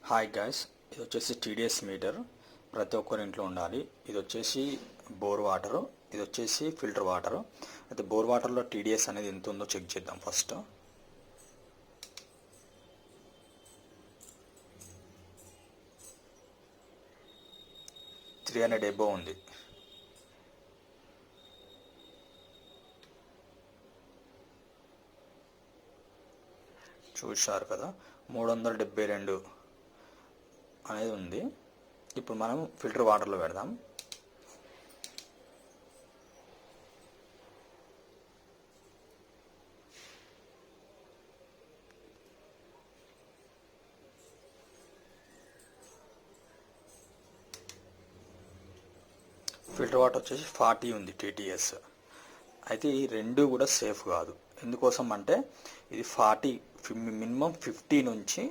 Hi guys, ఇది వచ్చేసి TDS metre ప్రతి ఒక్కరి ఇంట్లో ఉండాలి. ఇది వచ్చేసి బోర్ వాటరు, ఇది వచ్చేసి ఫిల్టర్ వాటరు. అయితే బోర్ వాటర్లో టీడీఎస్ అనేది ఎంత ఉందో చెక్ చేద్దాం. ఫస్ట్ 300 ఎబో ఉంది. చూశారు కదా, 372 అనేది ఉంది. ఇప్పుడు మనం ఫిల్టర్ వాటర్లో పెడదాం. ఫిల్టర్ వాటర్ వచ్చేసి 40 ఉంది టీటీఎస్. అయితే ఈ రెండు కూడా సేఫ్ కాదు. ఎందుకోసం అంటే ఇది 40 మినిమం 50 నుంచి